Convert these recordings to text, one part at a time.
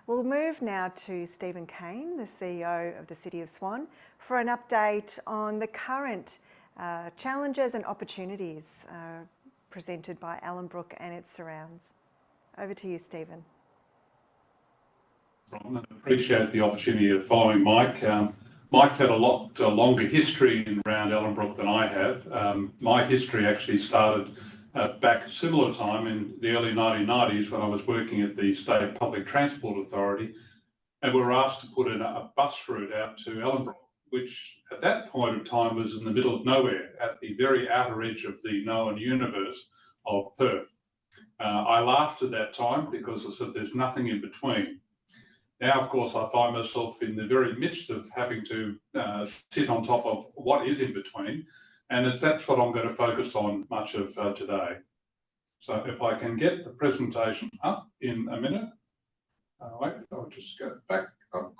We'll move now to Stephen Cain, the CEO of the City of Swan, for an update on the current challenges and opportunities presented by Ellenbrook and its surrounds. Over to you, Stephen. I appreciate the opportunity of following Mike. Mike's had a lot longer history around Ellenbrook than I have. My history actually started back a similar time in the early 1990s when I was working at the State Public Transport Authority, and we were asked to put in a bus route out to Ellenbrook, which at that point of time was in the middle of nowhere, at the very outer edge of the known universe of Perth. I laughed at that time because I said there's nothing in between. Now, of course, I find myself in the very midst of having to sit on top of what is in between, and that's what I'm going to focus on much of today. So if I can get the presentation up in a minute. Wait, I'll just go back up.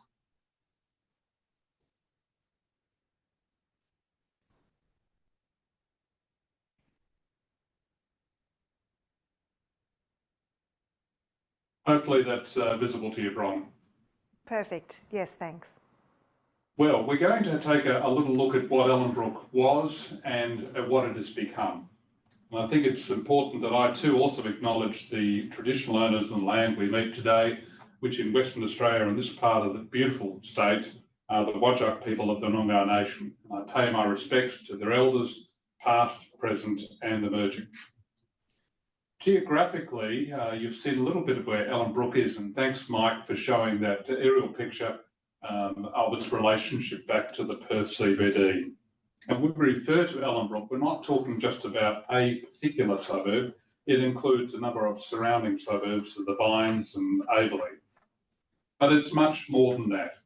Hopefully that's visible to you, Bron. Perfect. Yes, thanks. Well, we're going to take a little look at what Ellenbrook was and what it has become. And I think it's important that I too also acknowledge the traditional owners of the land we meet today, which in Western Australia and this part of the beautiful state are the Whadjuk people of the Noongar Nation. I pay my respects to their elders, past, present and emerging. Geographically, you've seen a little bit of where Ellenbrook is, and thanks, Mike, for showing that aerial picture of its relationship back to the Perth CBD. And when we refer to Ellenbrook, we're not talking just about a particular suburb. It includes a number of surrounding suburbs of the Vines and Aveley. But it's much more than that.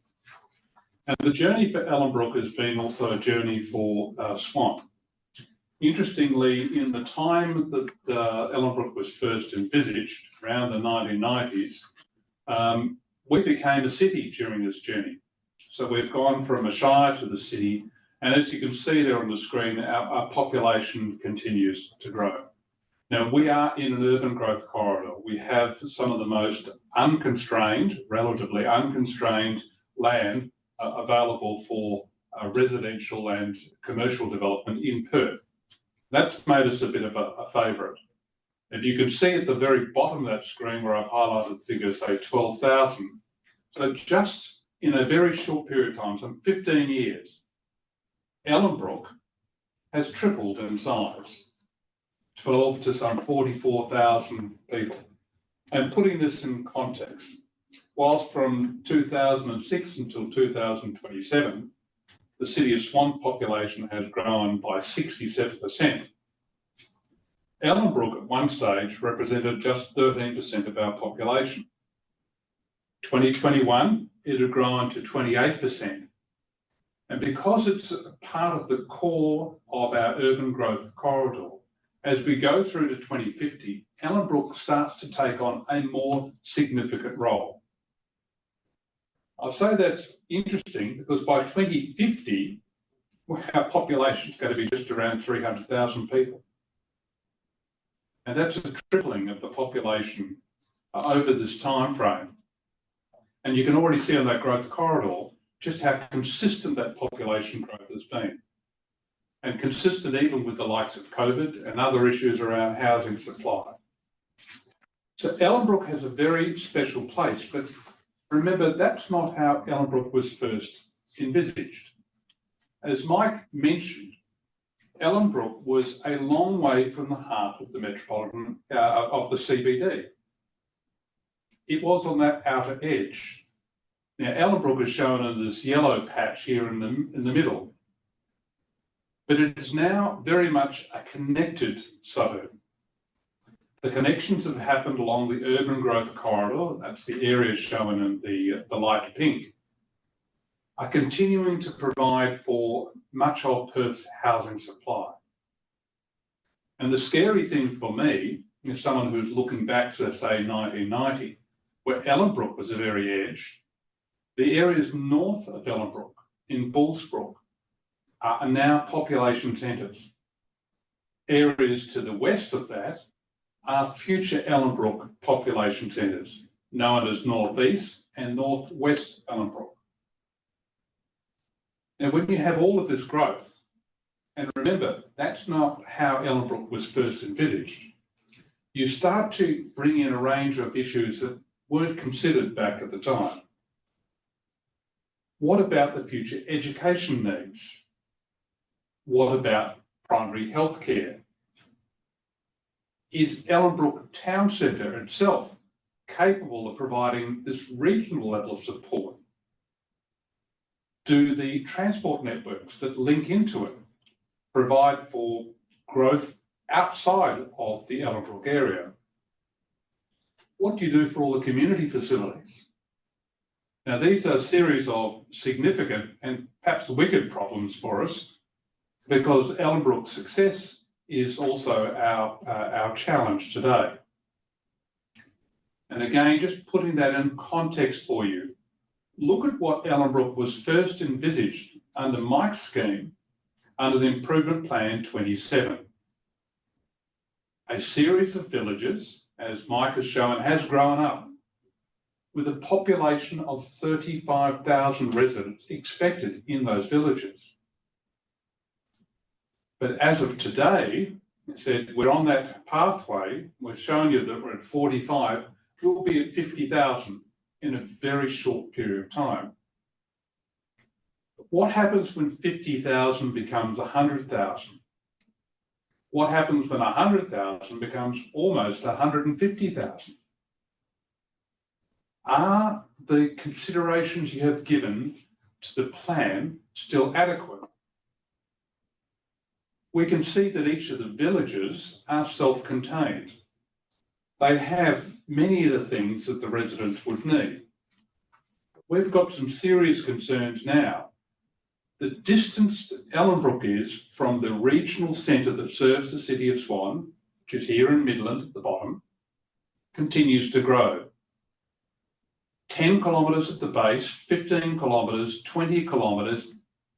And the journey for Ellenbrook has been also a journey for Swan. Interestingly, in the time that Ellenbrook was first envisaged, around the 1990s, we became a city during this journey. So we've gone from a shire to the city, and as you can see there on the screen, our population continues to grow. Now, we are in an urban growth corridor. We have some of the most unconstrained, relatively unconstrained land available for residential and commercial development in Perth. That's made us a bit of a favourite. If you can see at the very bottom of that screen where I've highlighted figures, say 12,000. So just in a very short period of time, some 15 years, Ellenbrook has tripled in size, 12 to some 44,000 people. And putting this in context, whilst from 2006 until 2027, the City of Swan population has grown by 67%. Ellenbrook at one stage represented just 13% of our population. 2021, it had grown to 28%. And because it's part of the core of our urban growth corridor, as we go through to 2050, Ellenbrook starts to take on a more significant role. I'll say that's interesting because by 2050, our population is going to be just around 300,000 people. And that's a tripling of the population over this time frame. And you can already see on that growth corridor just how consistent that population growth has been. And consistent even with the likes of COVID and other issues around housing supply. So Ellenbrook has a very special place, but remember, that's not how Ellenbrook was first envisaged. As Mike mentioned, Ellenbrook was a long way from the heart of the metropolitan, of the CBD. It was on that outer edge. Now, Ellenbrook is shown in this yellow patch here in the middle, but it is now very much a connected suburb. The connections have happened along the urban growth corridor, that's the area shown in the light pink, are continuing to provide for much of Perth's housing supply. And the scary thing for me, as someone who's looking back to, say, 1990, where Ellenbrook was the very edge, the areas north of Ellenbrook, in Bullsbrook, are now population centres. Areas to the west of that are future Ellenbrook population centres. known as Northeast and Northwest Ellenbrook. Now, when you have all of this growth, and remember, that's not how Ellenbrook was first envisaged, you start to bring in a range of issues that weren't considered back at the time. What about the future education needs? What about primary health care? Is Ellenbrook Town Centre itself capable of providing this regional level of support? Do the transport networks that link into it provide for growth outside of the Ellenbrook area? What do you do for all the community facilities? Now, these are a series of significant and perhaps wicked problems for us, because Ellenbrook's success is also our challenge today. And again, just putting that in context for you, look at what Ellenbrook was first envisaged under Mike's scheme under the Improvement Plan 27. A series of villages, as Mike has shown, has grown up with a population of 35,000 residents expected in those villages. But as of today, it said we're on that pathway. We've shown you that we're at 45. We'll be at 50,000 in a very short period of time. What happens when 50,000 becomes 100,000? What happens when 100,000 becomes almost 150,000? Are the considerations you have given to the plan still adequate? We can see that each of the villages are self-contained. They have many of the things that the residents would need. We've got some serious concerns now. The distance that Ellenbrook is from the regional centre that serves the City of Swan, which is here in Midland at the bottom, continues to grow. 10 kilometres at the base, 15 kilometres, 20 kilometres,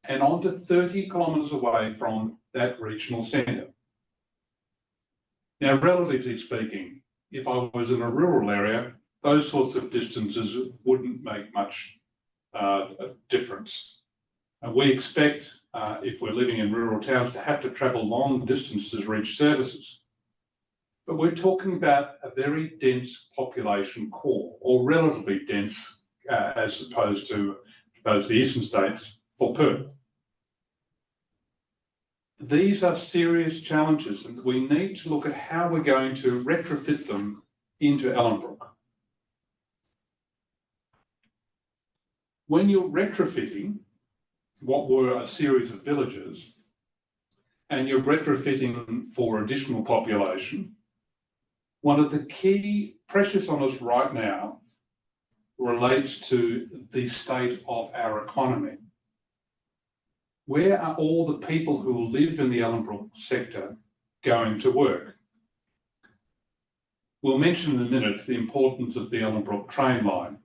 and on to 30 kilometres away from that regional centre. Now, relatively speaking, if I was in a rural area, those sorts of distances wouldn't make much difference. We expect, if we're living in rural towns, to have to travel long distances to reach services. But we're talking about a very dense population core, or relatively dense as opposed to the eastern states for Perth. These are serious challenges, and we need to look at how we're going to retrofit them into Ellenbrook. When you're retrofitting what were a series of villages, and you're retrofitting for additional population, one of the key pressures on us right now relates to the state of our economy. Where are all the people who live in the Ellenbrook sector going to work? We'll mention in a minute the importance of the Ellenbrook train line,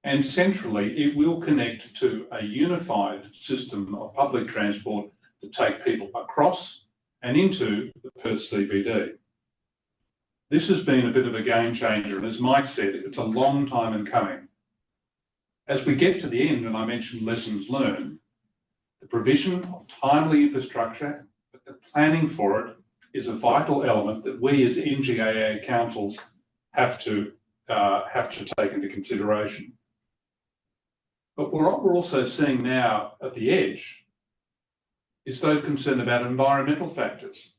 and centrally it will connect to a unified system of public transport to take people across and into the Perth CBD. This has been a bit of a game changer, and as Mike said, it's a long time in coming. As we get to the end, and I mentioned lessons learned, the provision of timely infrastructure, but the planning for it is a vital element that we as NGAA councils have to take into consideration. But what we're also seeing now at the edge is those concerned about environmental factors.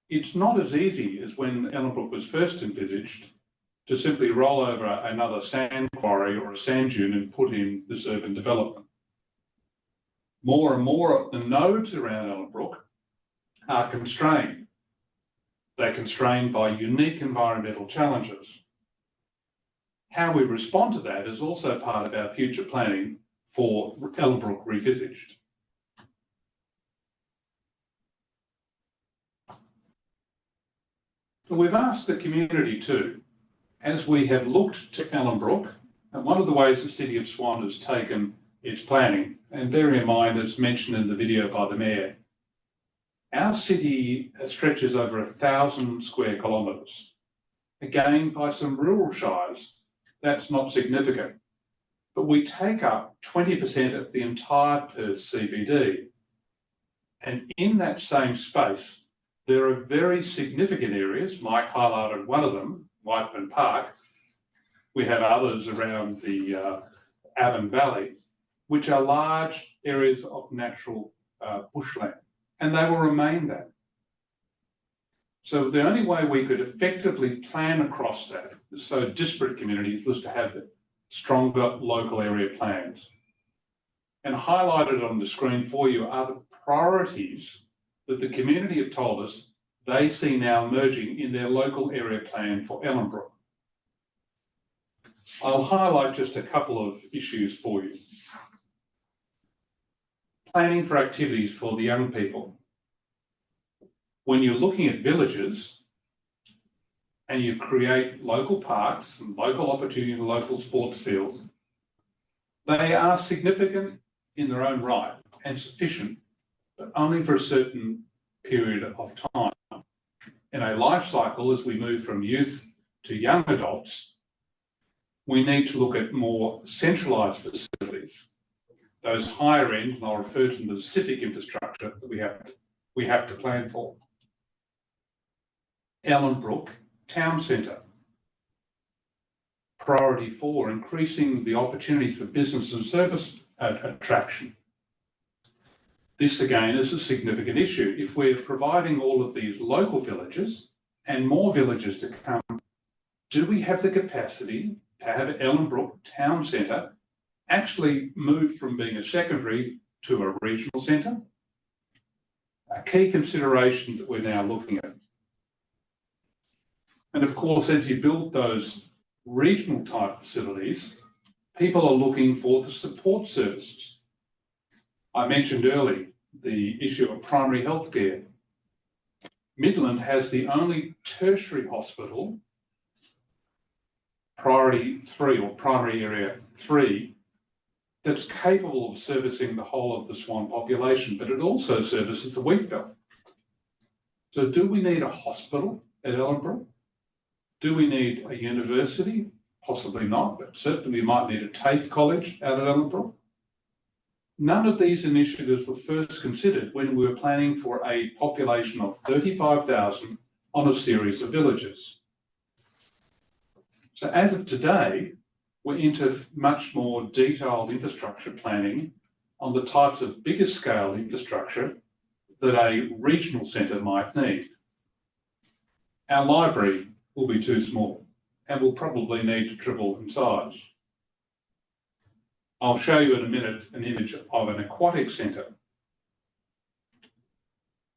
It's not as easy as when Ellenbrook was first envisaged to simply roll over another sand quarry or a sand dune and put in this urban development. More and more of the nodes around Ellenbrook are constrained. They're constrained by unique environmental challenges. How we respond to that is also part of our future planning for Ellenbrook Revisaged. We've asked the community too, as we have looked to Ellenbrook, and one of the ways the City of Swan has taken its planning, and bearing in mind, as mentioned in the video by the Mayor, our city stretches over 1,000 square kilometres. Again, by some rural shires, that's not significant. But we take up 20% of the entire Perth CBD. And in that same space, there are very significant areas. Mike highlighted one of them, Whiteman Park. We have others around the Avon Valley, which are large areas of natural bushland, and they will remain that. So the only way we could effectively plan across that, so disparate communities, was to have stronger local area plans. And highlighted on the screen for you are the priorities that the community have told us they see now emerging in their local area plan for Ellenbrook. I'll highlight just a couple of issues for you. Planning for activities for the young people. When you're looking at villages and you create local parks and local opportunity and local sports fields, they are significant in their own right and sufficient, but only for a certain period of time. In a life cycle, as we move from youth to young adults, we need to look at more centralised facilities, those higher end, and I'll refer to them as civic infrastructure that we have to plan for. Ellenbrook Town Centre. Priority 4, increasing the opportunities for business and service attraction. This again is a significant issue. If we're providing all of these local villages and more villages to come, do we have the capacity to have Ellenbrook Town Centre actually move from being a secondary to a regional centre? A key consideration that we're now looking at. And of course, as you build those regional type facilities, people are looking for the support services. I mentioned earlier the issue of primary health care. Midland has the only tertiary hospital, priority 3 or primary area 3, that's capable of servicing the whole of the Swan population, but it also services the wheat belt. So do we need a hospital at Ellenbrook? Do we need a university? Possibly not, but certainly we might need a TAFE college out at Ellenbrook. None of these initiatives were first considered when we were planning for a population of 35,000 on a series of villages. So as of today, we're into much more detailed infrastructure planning on the types of bigger scale infrastructure that a regional centre might need. Our library will be too small and will probably need to triple in size. I'll show you in a minute an image of an aquatic centre.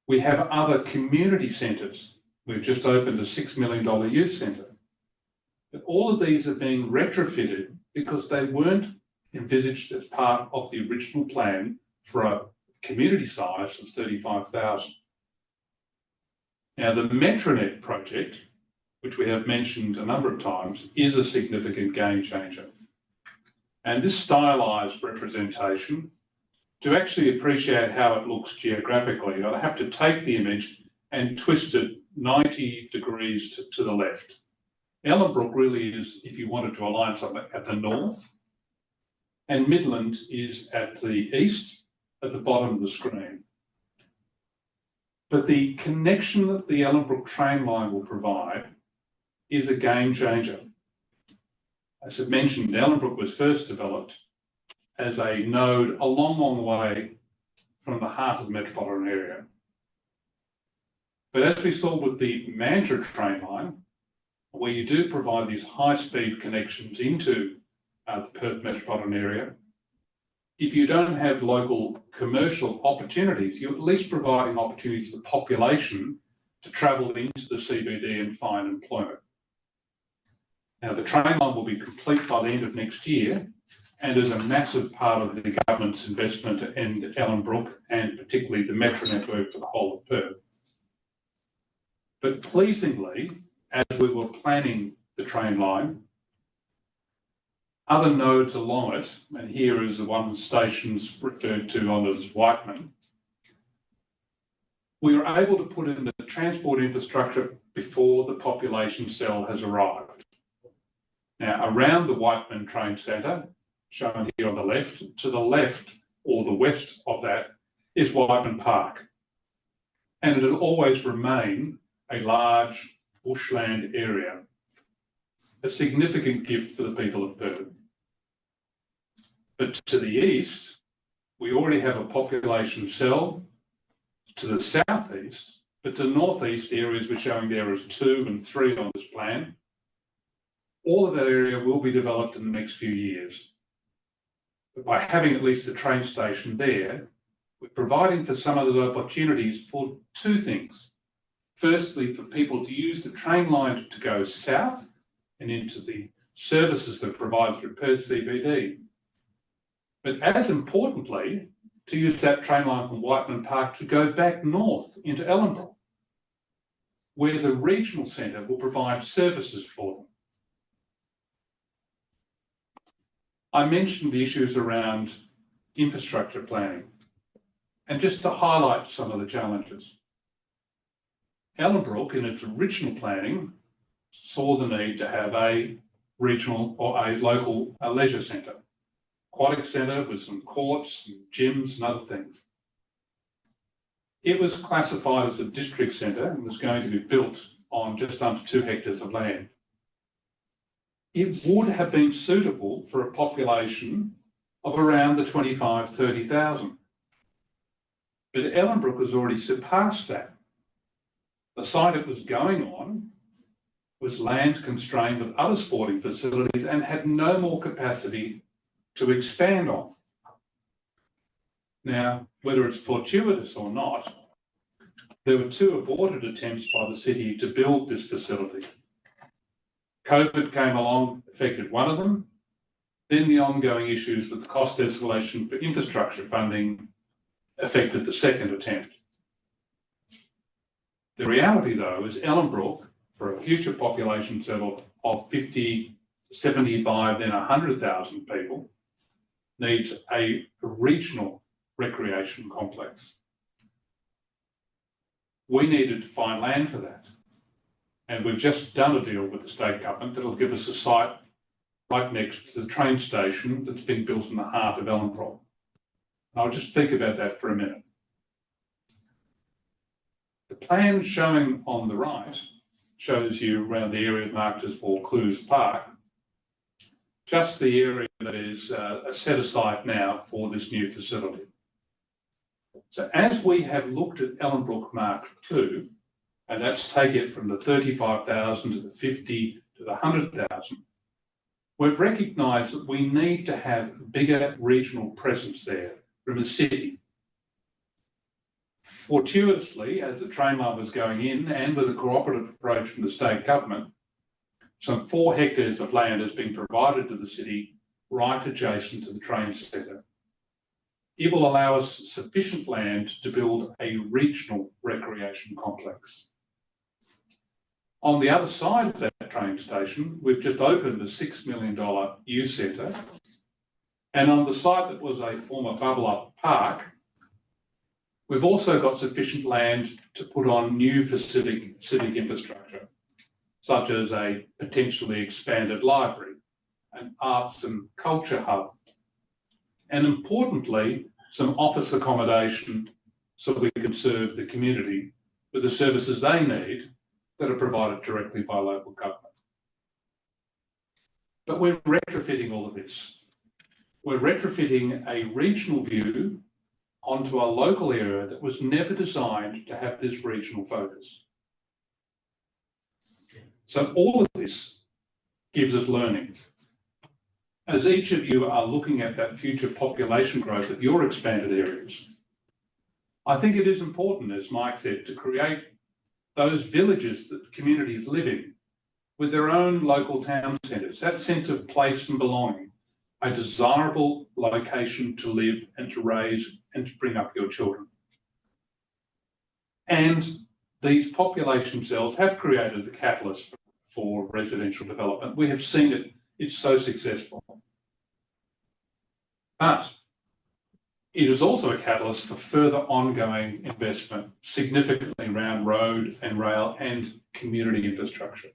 We have other community centres. We've just opened a $6 million youth centre. But all of these are being retrofitted because they weren't envisaged as part of the original plan for a community size of 35,000. Now, the Metronet project, which we have mentioned a number of times, is a significant game changer. And this stylised representation, to actually appreciate how it looks geographically, I'd have to take the image and twist it 90 degrees to the left. Ellenbrook really is, if you wanted to align something, at the north, and Midland is at the east, at the bottom of the screen. But the connection that the Ellenbrook train line will provide is a game changer. As I mentioned, Ellenbrook was first developed as a node a long, long way from the heart of the metropolitan area. But as we saw with the Mandurah train line, where you do provide these high-speed connections into the Perth metropolitan area, if you don't have local commercial opportunities, you're at least providing opportunities for the population to travel into the CBD and find employment. Now, the train line will be complete by the end of next year and is a massive part of the government's investment in Ellenbrook and particularly the metro network for the whole of Perth. But pleasingly, as we were planning the train line, other nodes along it, and here is the one stations referred to on as Whiteman, we were able to put in the transport infrastructure before the population cell has arrived. Now, around the Whiteman Train Centre, shown here on the left, to the left or the west of that is Whiteman Park. And it'll always remain a large bushland area, a significant gift for the people of Perth. But to the east, we already have a population cell. To the southeast, but to the northeast, the areas we're showing there as 2 and 3 on this plan, all of that area will be developed in the next few years. But by having at least the train station there, we're providing for some of the opportunities for 2 things. Firstly, for people to use the train line to go south and into the services that are provided through Perth CBD. But as importantly, to use that train line from Whiteman Park to go back north into Ellenbrook, where the regional centre will provide services for them. I mentioned the issues around infrastructure planning, and just to highlight some of the challenges. Ellenbrook, in its original planning, saw the need to have a regional or a local leisure centre. Aquatic centre with some courts and gyms and other things. It was classified as a district centre and was going to be built on just under 2 hectares of land. It would have been suitable for a population of around the 30,000. But Ellenbrook has already surpassed that. The site it was going on was land constrained with other sporting facilities and had no more capacity to expand on. Now, whether it's fortuitous or not, there were 2 aborted attempts by the city to build this facility. COVID came along, affected one of them, then the ongoing issues with the cost escalation for infrastructure funding affected the second attempt. The reality, though, is Ellenbrook, for a future population level of 50, 75, then 100,000 people, needs a regional recreation complex. We needed to find land for that. And we've just done a deal with the state government that'll give us a site right next to the train station that's been built in the heart of Ellenbrook. I'll just think about that for a minute. The plan showing on the right shows you around the area marked as Vaucluse Park, just the area that is set aside now for this new facility. So as we have looked at Ellenbrook Mark II, and that's take it from the 35,000 to the 50 to the 100,000, we've recognised that we need to have a bigger regional presence there from a city. Fortuitously, as the train line was going in and with a cooperative approach from the state government, some 4 hectares of land has been provided to the city right adjacent to the train centre. It will allow us sufficient land to build a regional recreation complex. On the other side of that train station, we've just opened a $6 million youth centre. And on the site that was a former Bubble Up Park, we've also got sufficient land to put on new civic infrastructure, such as a potentially expanded library, an arts and culture hub, and importantly, some office accommodation so we can serve the community with the services they need that are provided directly by local government. But we're retrofitting all of this. We're retrofitting a regional view onto a local area that was never designed to have this regional focus. So all of this gives us learnings. As each of you are looking at that future population growth of your expanded areas, I think it is important, as Mike said, to create those villages that communities live in with their own local town centres, that sense of place and belonging, a desirable location to live and to raise and to bring up your children. And these population cells have created the catalyst for residential development. We have seen it, it's so successful. But It is also a catalyst for further ongoing investment, significantly around road and rail and community infrastructure.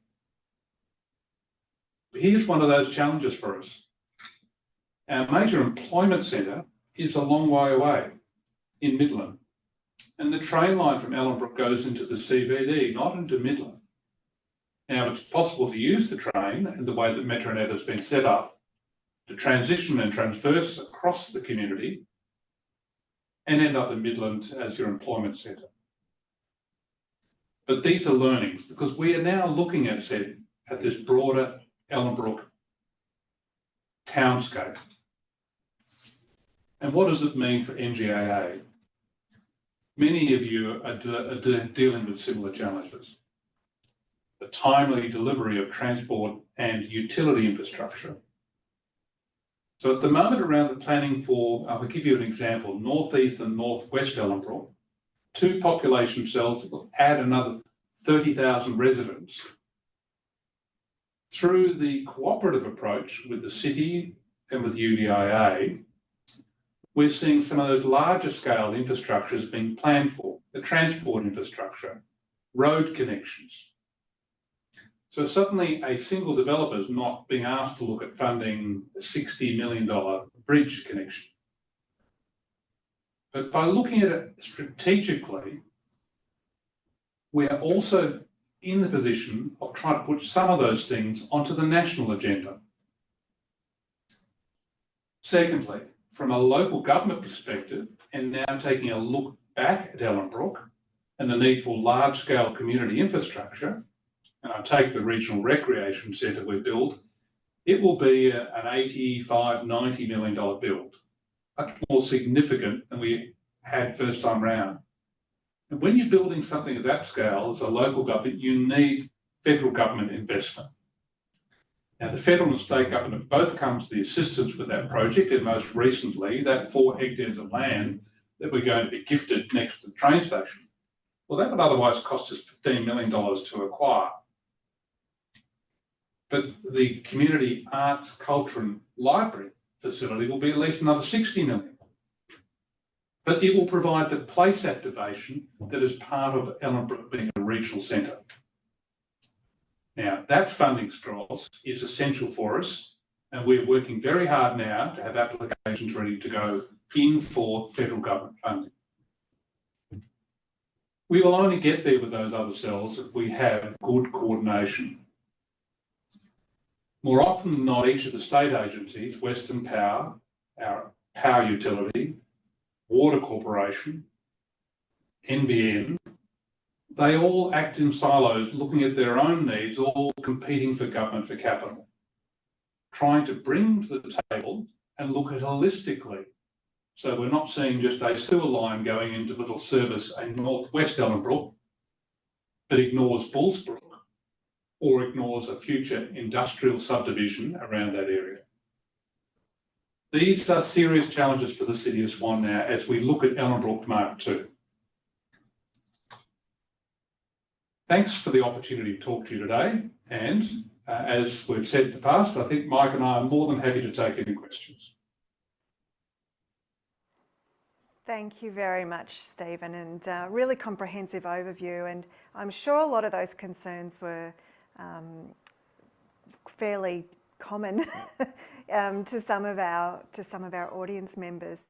Here's one of those challenges for us. Our major employment centre is a long way away in Midland, and the train line from Ellenbrook goes into the CBD, not into Midland. Now, it's possible to use the train and the way that Metronet has been set up to transition and transverse across the community and end up in Midland as your employment centre. But these are learnings, because we are now looking at this broader Ellenbrook townscape. And what does it mean for NGAA? Many of you are dealing with similar challenges. The timely delivery of transport and utility infrastructure. So at the moment around the planning for, I'll give you an example, northeast and northwest Ellenbrook, 2 population cells that will add another 30,000 residents. Through the cooperative approach with the city and with UDIA, we're seeing some of those larger scale infrastructures being planned for, the transport infrastructure, road connections. So suddenly a single developer is not being asked to look at funding a $60 million bridge connection. But by looking at it strategically, we are also in the position of trying to put some of those things onto the national agenda. Secondly, from a local government perspective, and now taking a look back at Ellenbrook and the need for large-scale community infrastructure, and I take the regional recreation centre we built, it will be an $85, $90 million build, much more significant than we had first time round. And when you're building something of that scale as a local government, you need federal government investment. Now, the federal and state government have both come to the assistance with that project, and most recently, that 4 hectares of land that we're going to be gifted next to the train station. Well, that would otherwise cost us $15 million to acquire. But the community arts, culture and library facility will be at least another $60 million. But it will provide the place activation that is part of Ellenbrook being a regional centre. Now, that funding source is essential for us, and we're working very hard now to have applications ready to go in for federal government funding. We will only get there with those other cells if we have good coordination. More often than not, each of the state agencies, Western Power, our power utility, Water Corporation, NBN, they all act in silos, looking at their own needs, all competing for government for capital, trying to bring to the table and look at holistically. So we're not seeing just a sewer line going into little service in northwest Ellenbrook, but ignores Bullsbrook or ignores a future industrial subdivision around that area. These are serious challenges for the City of Swan now as we look at Ellenbrook Mark 2. Thanks for the opportunity to talk to you today. And as we've said in the past, I think Mike and I are more than happy to take any questions. Thank you very much, Stephen, and really comprehensive overview. And I'm sure a lot of those concerns were fairly common to some of our audience members.